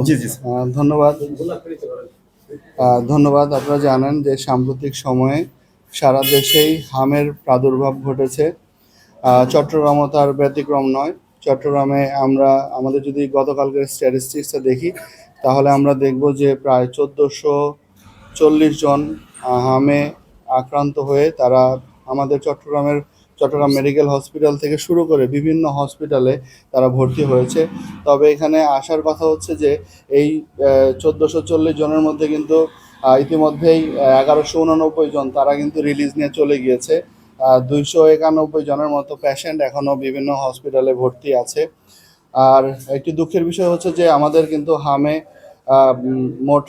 জি, জি, sir. ধন্যবাদ। ধন্যবাদ। আপনারা জানেন যে সাম্প্রতিক সময়ে সারা দেশেই হামের প্রাদুর্ভাব ঘটেছে। চট্টগ্রামও তার ব্যতিক্রম নয়। চট্টগ্রামে আমরা আমাদের যদি গতকালকের স্ট্যাটিস্টিক্সটা দেখি, তাহলে আমরা দেখব যে প্রায় ১৪৪০ জন হামে আক্রান্ত হয়ে তারা আমাদের চট্টগ্রাম মেডিকেল হসপিটাল থেকে শুরু করে বিভিন্ন হসপিটালে তারা ভর্তি হয়েছে। তবে এখানে আসার কথা হচ্ছে যে এই ১৪৪০ জনের মধ্যে কিন্তু ইতিমধ্যেই ১১৮৯ জন তারা কিন্তু রিলিজ নিয়ে চলে গিয়েছে। ২৯১ জনের মতো পেশেন্ট এখনও বিভিন্ন হসপিটালে ভর্তি আছে। আর একটি দুঃখের বিষয় হচ্ছে যে আমাদের কিন্তু হামে মোট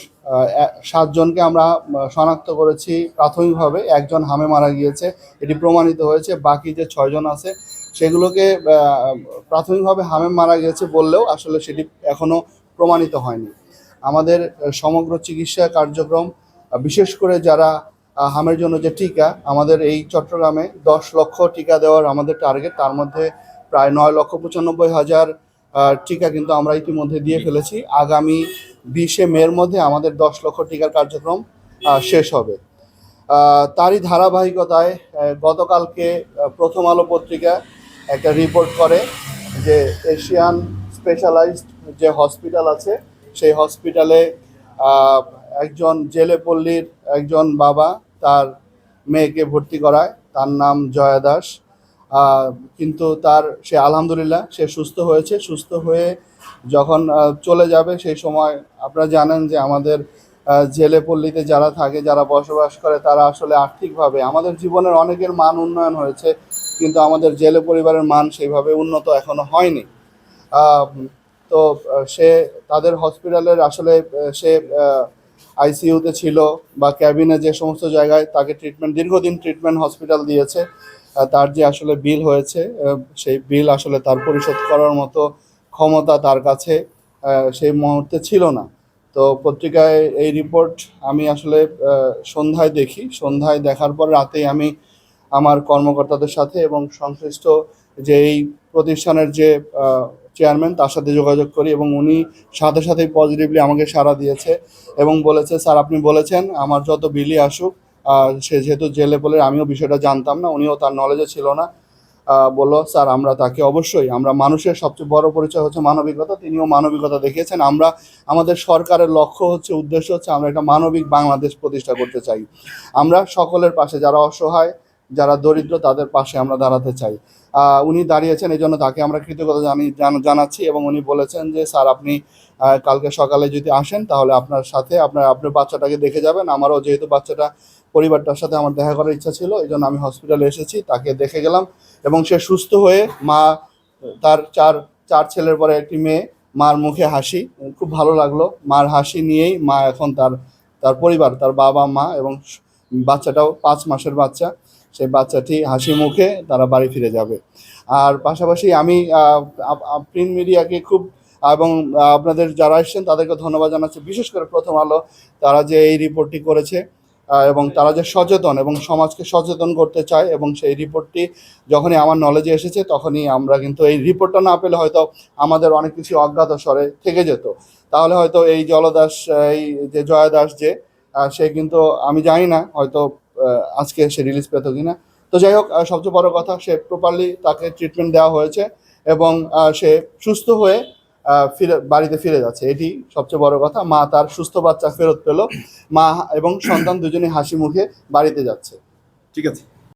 ৭ জনকে আমরা শনাক্ত করেছি প্রাথমিকভাবে। একজন হামে মারা গিয়েছে, এটি প্রমাণিত হয়েছে। বাকি যে ৬ জন আছে সেগুলোকে প্রাথমিকভাবে হামে মারা গিয়েছে বললেও আসলে সেটি এখনও প্রমাণিত হয়নি। আমাদের সমগ্র চিকিৎসা কার্যক্রম, বিশেষ করে যারা হামের জন্য যে টিকা, আমাদের এই চট্টগ্রামে ১০ লক্ষ টিকা দেওয়ার আমাদের টার্গেট। তার মধ্যে প্রায় ৯,৯৫,০০০ টিকা কিন্তু আমরা ইতিমধ্যে দিয়ে ফেলেছি। আগামী ২০শে মের মধ্যে আমাদের ১০ লক্ষ টিকার কার্যক্রম শেষ হবে। তারই ধারাবাহিকতায় গতকালকে প্রথম আলো পত্রিকা একটা রিপোর্ট করে যে এশিয়ান স্পেশালাইজড যে হসপিটাল আছে সেই হসপিটালে একজন জেলেপল্লীর একজন বাবা তার মেয়েকে ভর্তি করায়। তার নাম জয়া দাস। কিন্তু সে আলহামদুলিল্লাহ সে সুস্থ হয়েছে। সুস্থ হয়ে যখন চলে যাবে সেই সময় আপনারা জানেন যে আমাদের জেলেপল্লীতে যারা থাকে, যারা বসবাস করে, তারা আসলে আর্থিকভাবে আমাদের জীবনের অনেকের মান উন্নয়ন হয়েছে, কিন্তু আমাদের জেলে পরিবারের মান সেইভাবে উন্নত এখনো হয়নি। তো সে তাদের হসপিটালের আসলে সে আইসিইউতে ছিল বা ক্যাবিনে, যে সমস্ত জায়গায় তাকে দীর্ঘদিন ট্রিটমেন্ট হসপিটাল দিয়েছে, তার যে আসলে বিল হয়েছে সেই বিল আসলে তার পরিশোধ করার মতো ক্ষমতা তার কাছে সেই মুহূর্তে ছিল না। তো পত্রিকায় এই রিপোর্ট আমি আসলে সন্ধ্যায় দেখি। সন্ধ্যায় দেখার পর রাতেই আমি আমার কর্মকর্তাদের সাথে এবং সংশ্লিষ্ট যে এই প্রতিষ্ঠানের যে চেয়ারম্যান তার সাথে যোগাযোগ করি, এবং উনি সাথে সাথেই পজিটিভলি আমাকে সাড়া দিয়েছে এবং বলেছে, স্যার আপনি বলেছেন আমার যত বিলই আসুক, সে যেহেতু জেলে বলে আমিও বিষয়টা জানতাম না, উনিও তার নলেজে ছিল না, বললো স্যার আমরা তাকে অবশ্যই, আমরা মানুষের সবচেয়ে বড় পরিচয় হচ্ছে মানবিকতা, তিনিও মানবিকতা দেখিয়েছেন। আমরা আমাদের সরকারের লক্ষ্য হচ্ছে, উদ্দেশ্য হচ্ছে আমরা একটা মানবিক বাংলাদেশ প্রতিষ্ঠা করতে চাই। আমরা সকলের পাশে, যারা অসহায়, যারা দরিদ্র, তাদের পাশে আমরা দাঁড়াতে চাই। উনি দাঁড়িয়েছেন, এই জন্য তাকে আমরা কৃতজ্ঞতা জানাচ্ছি। এবং উনি বলেছেন যে স্যার আপনি কালকে সকালে যদি আসেন তাহলে আপনার সাথে আপনার বাচ্চাটাকে দেখে যাবেন। আমারও যেহেতু পরিবারটার সাথে আমার দেখা করার ইচ্ছা ছিল, এই জন্য আমি হসপিটালে এসেছি, তাকে দেখে গেলাম। এবং সে সুস্থ হয়ে তার চার ছেলের পরে একটি মেয়ে, মার মুখে হাসি, খুব ভালো লাগলো। মার হাসি নিয়েই মা এখন তার পরিবার, তার বাবা মা এবং বাচ্চাটাও ৫ মাসের বাচ্চা, সেই বাচ্চাটি হাসি মুখে তারা বাড়ি ফিরে যাবে। আর পাশাপাশি আমি প্রিন্ট মিডিয়াকে খুব, এবং আপনাদের যারা এসেছেন তাদেরকে ধন্যবাদ জানাচ্ছি, বিশেষ করে প্রথম আলো, তারা যে এই রিপোর্টটি করেছে এবং তারা যে সচেতন এবং সমাজকে সচেতন করতে চায়। এবং সেই রিপোর্টটি যখনই আমার নলেজে এসেছে তখনই আমরা কিন্তু এই রিপোর্টটা না পেলে হয়তো আমাদের অনেক কিছু অজ্ঞাত স্বরে থেকে যেত। তাহলে হয়তো এই জলদাস, এই যে জয়া দাস, যে সে কিন্তু আমি জানি না হয়তো আজকে সে রিলিজ পেত কিনা। তো যাই হোক, সবচেয়ে বড় কথা সে প্রপারলি তাকে ট্রিটমেন্ট দেওয়া হয়েছে এবং সে সুস্থ হয়ে বাড়িতে ফিরে যাচ্ছে, এটি সবচেয়ে বড় কথা। মা তার সুস্থ বাচ্চা ফেরত পেল, মা এবং সন্তান দুজনেই হাসি মুখে বাড়িতে যাচ্ছে। ঠিক আছে।